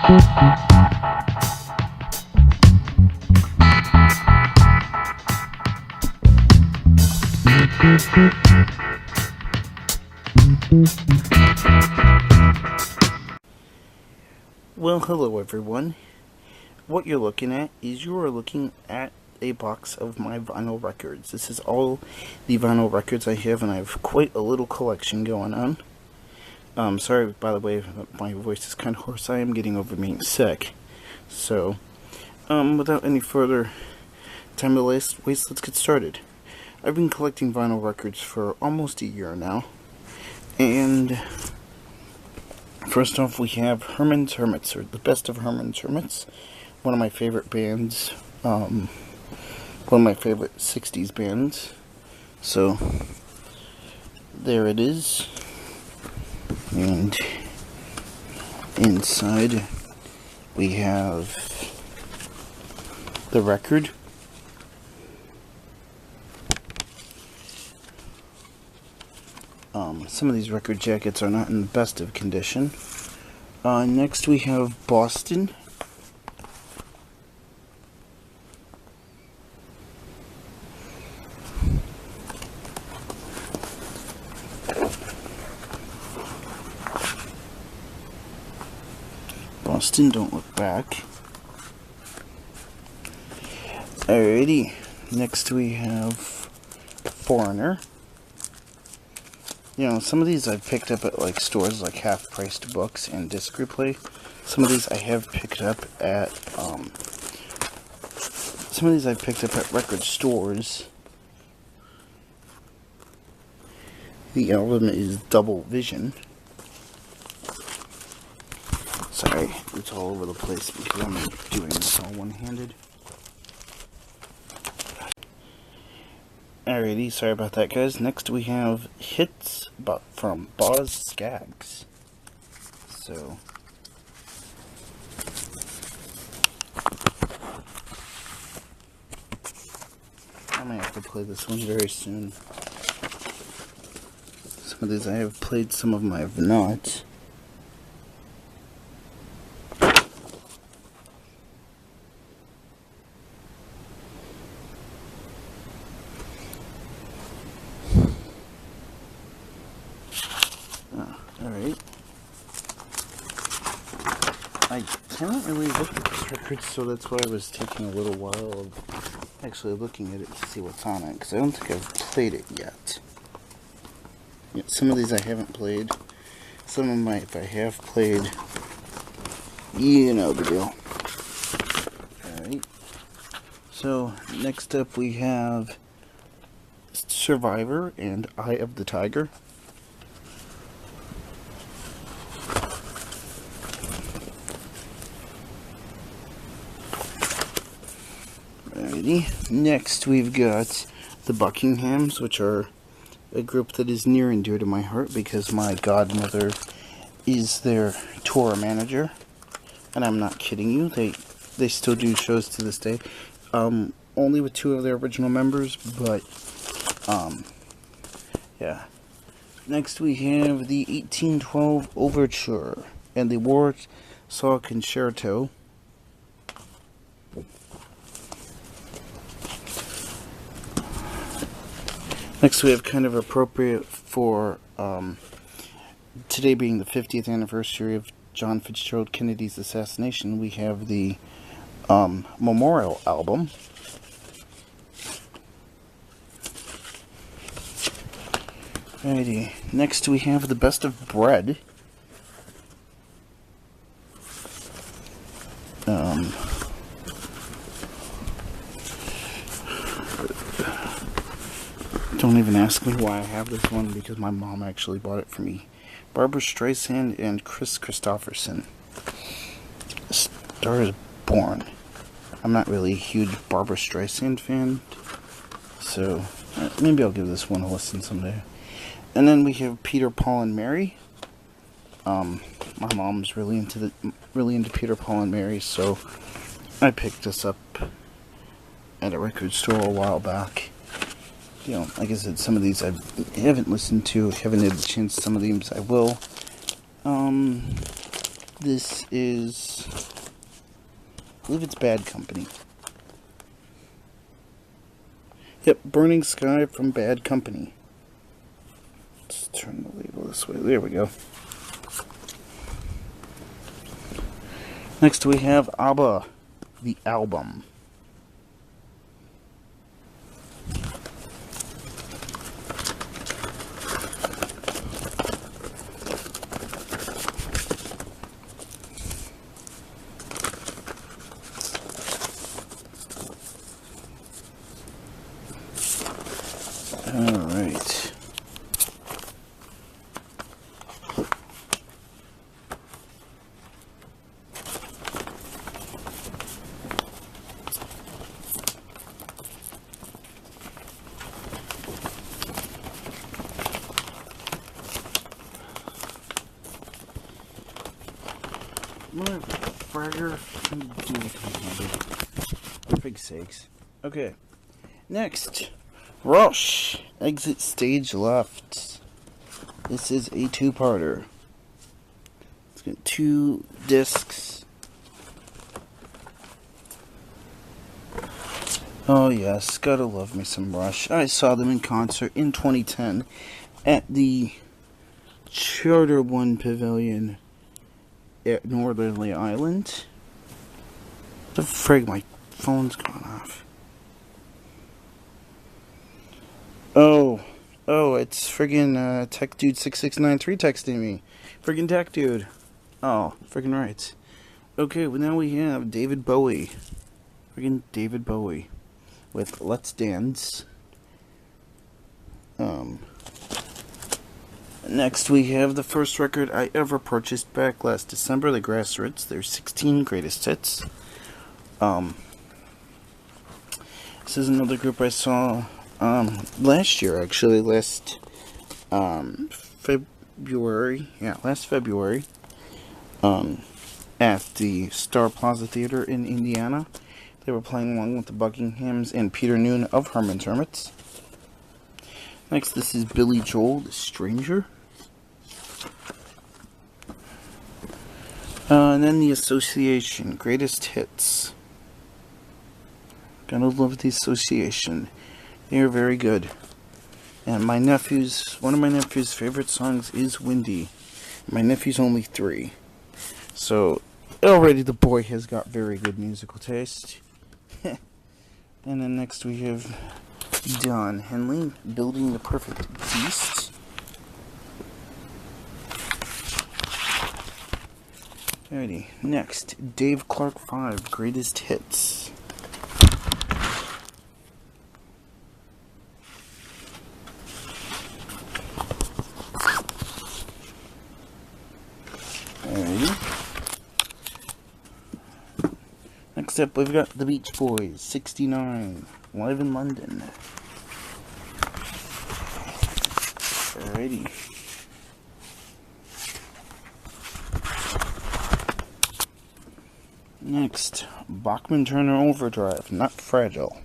Well, hello everyone. What you're looking at is you are looking at a box of my vinyl records. This is all the vinyl records I have, and I have quite a little collection going on. Sorry, by the way, my voice is kind of hoarse. I am getting over being sick. So, without any further time to waste, let's get started. I've been collecting vinyl records for almost a year now, and first off, we have Herman's Hermits, or the best of Herman's Hermits. One of my favorite bands, one of my favorite 60s bands. So, there it is. And inside, we have the record. Some of these record jackets are not in the best of condition. Next we have Boston. Boston, don't look back. Alrighty, next we have Foreigner. You know, some of these I've picked up at like stores like half-priced books and disc replay. Some of these I have picked up at record stores. The album is Double Vision. Sorry, it's all over the place because I'm doing this all one-handed. Alrighty, sorry about that, guys. Next we have Hits from Boz Scaggs. So, I might have to play this one very soon. Some of these I have played, some of them I have not. Alright. I haven't really looked at this record, so that's why I was taking a little while of actually looking at it to see what's on it, because I don't think I've played it yet. Yeah, some of these I haven't played. Some of them if I have played, you know the deal. Alright. So, next up we have Survivor and Eye of the Tiger. Next we've got the Buckinghams, which are a group that is near and dear to my heart because my godmother is their tour manager. And I'm not kidding you, they still do shows to this day. Only with 2 of their original members, but yeah. Next we have the 1812 Overture and the Warsaw Concerto. Next we have, kind of appropriate for today being the 50th anniversary of John Fitzgerald Kennedy's assassination, we have the Memorial album. Alrighty, next we have the Best of Bread. Don't even ask me why I have this one, because my mom actually bought it for me. Barbra Streisand and Chris Christopherson. Star is Born. I'm not really a huge Barbra Streisand fan, so maybe I'll give this one a listen someday. And then we have Peter, Paul, and Mary. My mom's really into Peter, Paul, and Mary, so I picked this up at a record store a while back. You know, like I said, some of these I haven't listened to, haven't had a chance. Some of these I will. This is, I believe it's Bad Company. Yep, Burning Sky from Bad Company. Let's turn the label this way. There we go. Next we have ABBA, the album. Alright. Fragger. For pig's sakes. Okay. Next. Rush. Exit stage left. This is a two-parter. It's got 2 discs. Oh yes, gotta love me some Rush. I saw them in concert in 2010 at the Charter One Pavilion at Northerly Island. The frig, my phone's gone off. Oh, it's friggin' Tech Dude 6693 texting me. Friggin' Tech Dude. Oh, friggin' right. Okay, well now we have David Bowie. Friggin' David Bowie with Let's Dance. Next we have the first record I ever purchased back last December, the Grassroots, their 16 greatest hits. This is another group I saw last year, actually, last February, at the Star Plaza Theater in Indiana. They were playing along with the Buckinghams and Peter Noone of Herman's Hermits. Next, this is Billy Joel, The Stranger. And then The Association, Greatest Hits. Gotta love The Association. They are very good. And one of my nephew's favorite songs is Windy. My nephew's only 3. So, already the boy has got very good musical taste. And then next we have Don Henley, Building the Perfect Beast. Alrighty, next, Dave Clark 5, Greatest Hits. Next up, we've got the Beach Boys, 69, live in London. Alrighty. Next, Bachman Turner Overdrive, Not Fragile.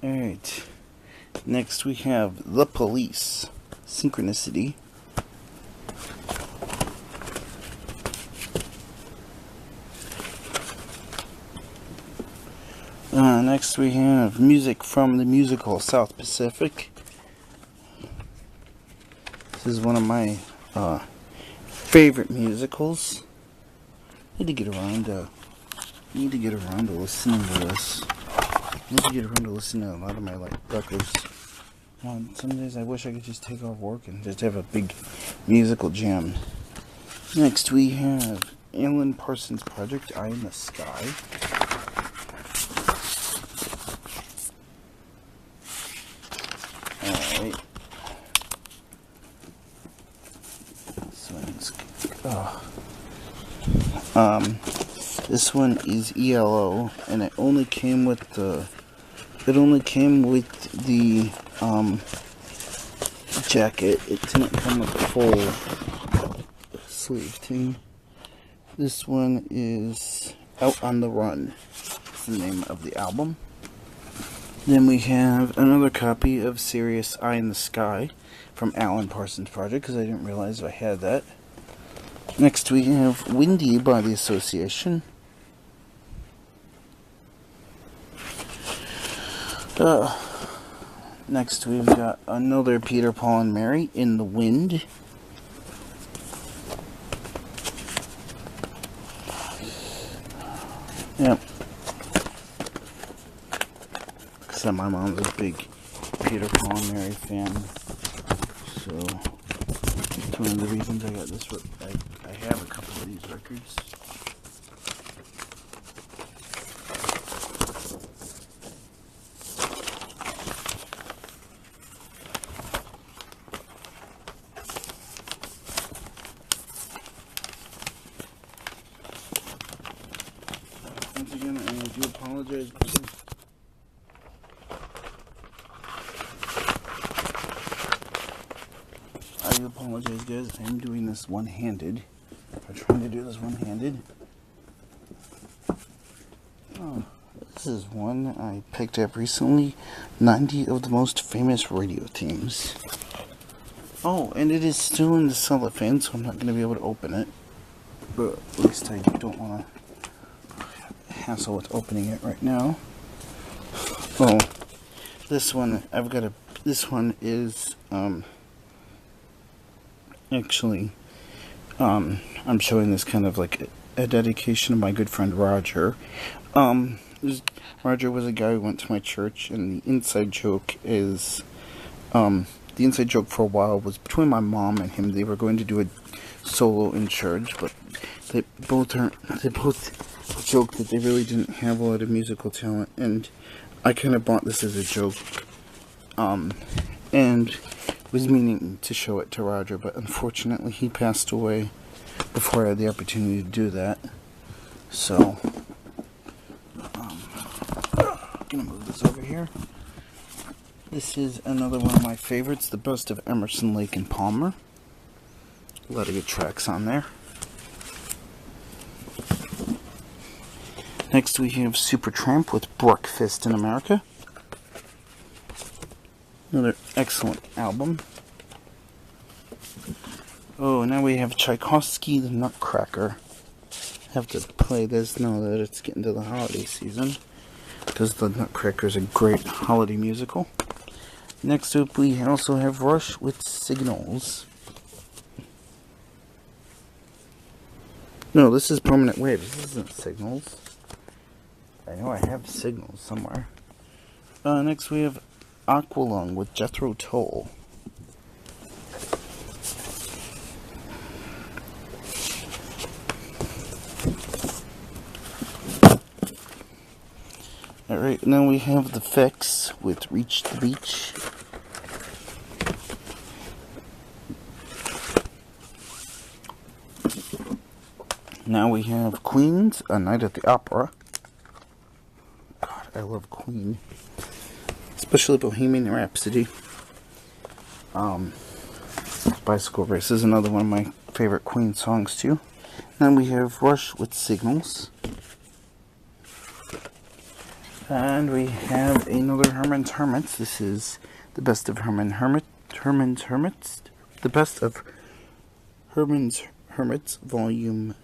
Alright, next we have The Police, Synchronicity. Next we have music from the musical South Pacific. This is one of my favorite musicals. Need to get around to listening to this. Need to get around to listening to a lot of my records. Some days I wish I could just take off work and just have a big musical jam. Next we have Alan Parsons Project, Eye in the Sky. Alright. So This one is ELO, and it only came with the jacket. It didn't come with the full sleeve thing. This one is Out on the Run. That's the name of the album. Then we have another copy of Sirius Eye in the Sky from Alan Parsons Project, because I didn't realize I had that. Next we have Windy by The Association. Next we've got another Peter, Paul, and Mary, In the Wind. Yep. Because my mom's a big Peter, Paul, and Mary fan. So, it's one of the reasons I got this. I have a couple of these records. Once again, I do apologize. I do apologize, guys. I'm doing this one-handed. I'm trying to do this one-handed. Oh, this is one I picked up recently. 90 of the most famous radio themes. Oh, and it is still in the cellophane, so I'm not going to be able to open it. But at least I don't want to hassle with opening it right now. Oh, this one, this one is, actually, I'm showing this kind of like a dedication to my good friend Roger. Roger was a guy who went to my church, and the inside joke is, the inside joke for a while was between my mom and him. They were going to do a solo in church, but they both joked that they really didn't have a lot of musical talent, and I kind of bought this as a joke, and was meaning to show it to Roger, but unfortunately he passed away before I had the opportunity to do that. So, I'm gonna move this over here. This is another one of my favorites, the best of Emerson, Lake and Palmer. A lot of good tracks on there. Next we have Supertramp with Breakfast in America. Another excellent album. Oh, now we have Tchaikovsky, The Nutcracker. I have to play this now that it's getting to the holiday season, because The Nutcracker is a great holiday musical. Next up we also have Rush with Signals. No, this is Permanent Waves. This isn't Signals. I know I have Signals somewhere. Next we have Aqualung with Jethro Tull. Alright, now we have The Fix with Reach the Beach. Now we have Queen's A Night at the Opera. God, I love Queen. Especially Bohemian Rhapsody. Bicycle Race is another one of my favorite Queen songs too. Then we have Rush with Signals. And we have another Herman's Hermits. This is the best of Herman's Hermits. The best of Herman's Hermits, Volume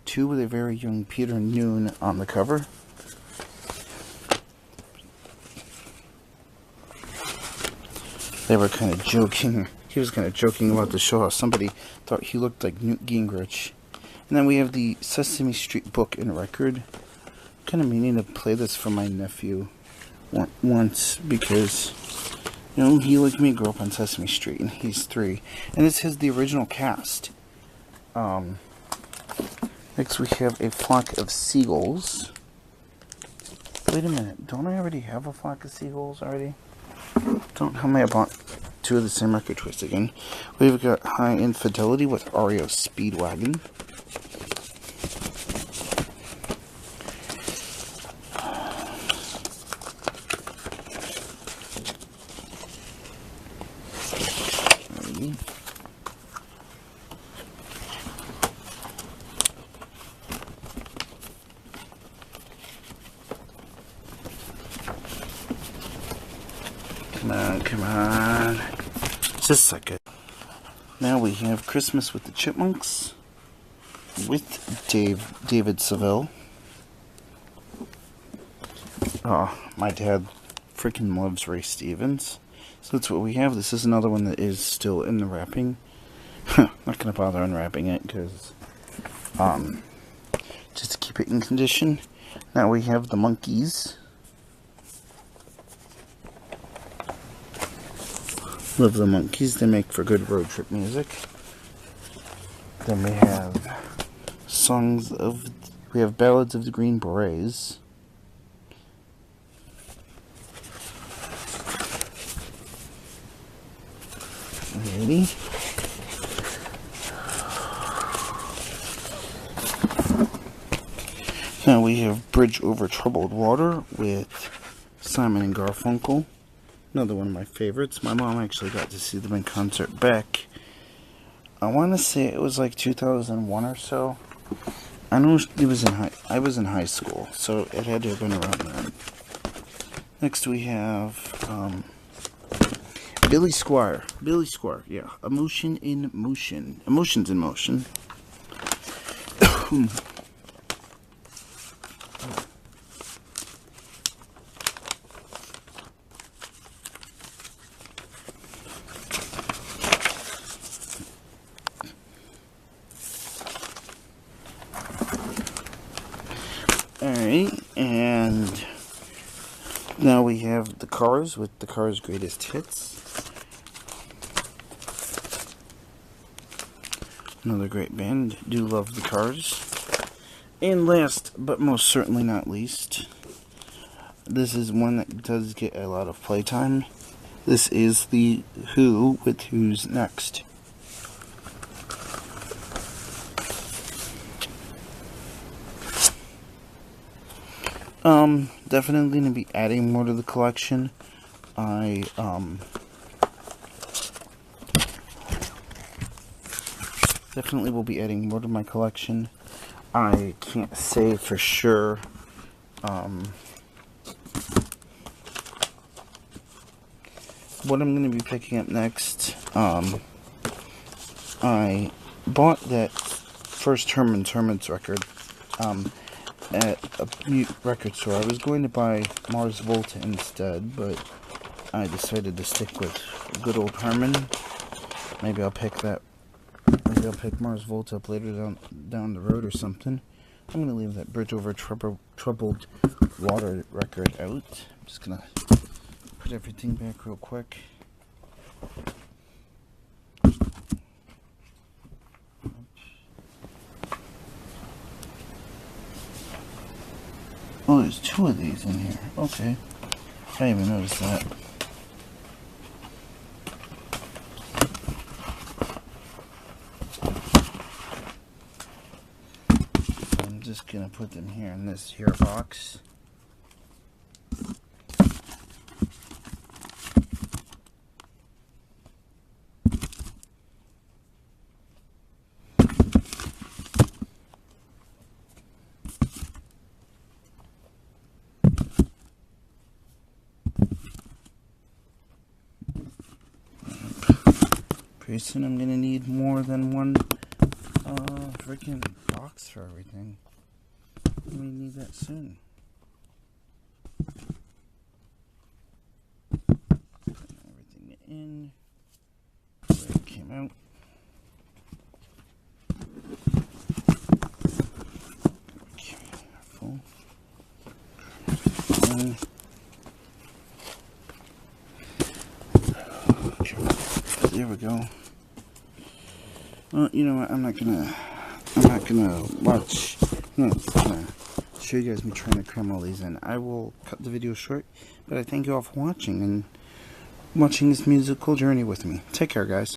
2, with a very young Peter Noone on the cover. They were kind of joking. He was kind of joking about the show. Somebody thought he looked like Newt Gingrich. And then we have the Sesame Street book and record. I'm kind of meaning to play this for my nephew once, because, you know, he, like me, grew up on Sesame Street, and he's 3. And this has the original cast. Next we have A Flock of Seagulls. Wait a minute, don't I already have A Flock of Seagulls already? Don't tell me I bought 2 of the same record twice again. We've got High Infidelity with REO Speedwagon. Come on. Just a second. Now we have Christmas with the Chipmunks with David Seville. Oh, my dad freaking loves Ray Stevens. So that's what we have. This is another one that is still in the wrapping. Not going to bother unwrapping it because just to keep it in condition. Now we have the Monkees. Love the Monkees. They make for good road trip music. Then we have we have Ballads of the Green Berets. Alrighty. Now we have Bridge Over Troubled Water with Simon and Garfunkel. Another one of my favorites. My mom actually got to see them in concert back, I want to say it was like 2001 or so. I know it was I was in high school, so it had to have been around then. Next we have Billy Squier. Billy Squier, yeah. Emotion in Motion. Emotions in Motion. Alright, and now we have the Cars with the Cars Greatest Hits. Another great band. Do love the Cars. And last, but most certainly not least, this is one that does get a lot of playtime. This is the Who with Who's Next. Definitely going to be adding more to the collection. I definitely will be adding more to my collection. I can't say for sure what I'm going to be picking up next. I bought that first Herman's record at a record store. I was going to buy Mars Volta instead, but I decided to stick with good old Herman. Maybe I'll pick that. Maybe I'll pick Mars Volta up later down the road or something. I'm gonna leave that Bridge Over Troubled Water record out. I'm just gonna put everything back real quick. Oh, there's two of these in here. Okay. I didn't even notice that. I'm just gonna put them here in this here box. Pretty soon I'm gonna need more than one freaking box for everything. We need that soon. Putting everything in where it came out. Careful. There we go. Well, you know what? I'm not gonna show you guys me trying to cram all these in. I will cut the video short, but I thank you all for watching and watching this musical journey with me. Take care, guys.